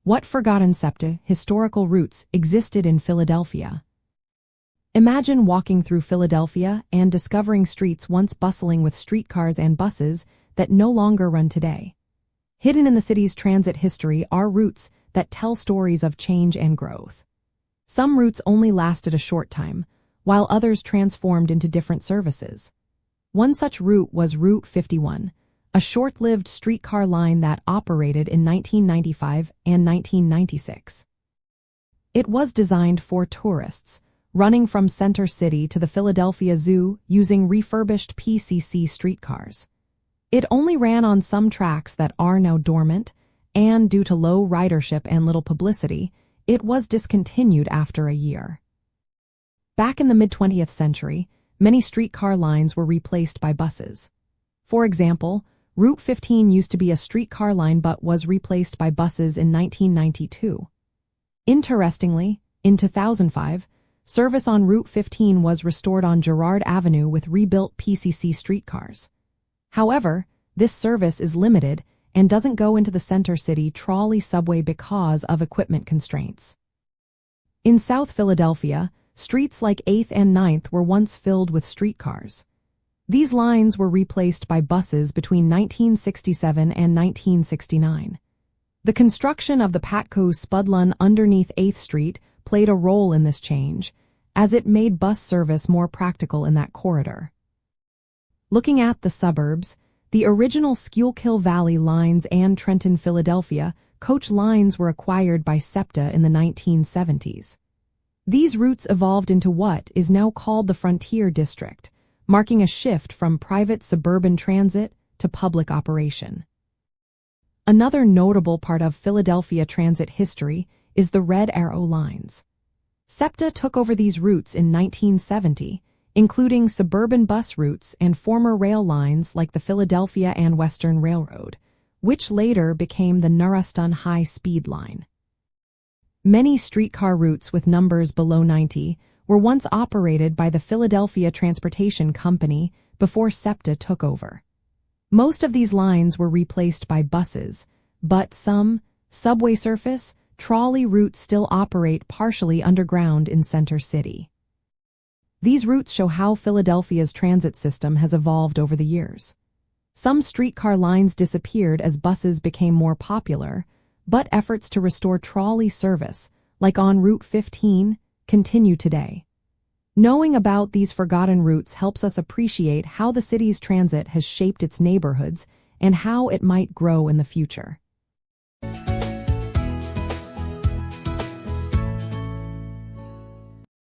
What forgotten SEPTA historical routes existed in Philadelphia? Imagine walking through Philadelphia and discovering streets once bustling with streetcars and buses that no longer run today. Hidden in the city's transit history are routes that tell stories of change and growth. Some routes only lasted a short time, while others transformed into different services. One such route was Route 51, a short-lived streetcar line that operated in 1995 and 1996. It was designed for tourists, running from Center City to the Philadelphia Zoo using refurbished PCC streetcars. It only ran on some tracks that are now dormant, and due to low ridership and little publicity, it was discontinued after a year. Back in the mid-20th century, many streetcar lines were replaced by buses. For example, Route 15 used to be a streetcar line but was replaced by buses in 1992. Interestingly, in 2005, service on Route 15 was restored on Girard Avenue with rebuilt PCC streetcars. However, this service is limited and doesn't go into the Center City trolley subway because of equipment constraints. In South Philadelphia, streets like 8th and 9th were once filled with streetcars. These lines were replaced by buses between 1967 and 1969. The construction of the PATCO Speedline underneath 8th Street played a role in this change, as it made bus service more practical in that corridor. Looking at the suburbs, the original Schuylkill Valley lines and Trenton, Philadelphia coach lines were acquired by SEPTA in the 1970s. These routes evolved into what is now called the Frontier District, marking a shift from private suburban transit to public operation. Another notable part of Philadelphia transit history is the Red Arrow lines. SEPTA took over these routes in 1970, including suburban bus routes and former rail lines like the Philadelphia and Western Railroad, which later became the Norristown High Speed Line. Many streetcar routes with numbers below 90 were once operated by the Philadelphia Transportation Company before SEPTA took over. Most of these lines were replaced by buses, but some subway surface, trolley routes still operate partially underground in Center City. These routes show how Philadelphia's transit system has evolved over the years. Some streetcar lines disappeared as buses became more popular, but efforts to restore trolley service, like on Route 15, continue today. Knowing about these forgotten routes helps us appreciate how the city's transit has shaped its neighborhoods and how it might grow in the future.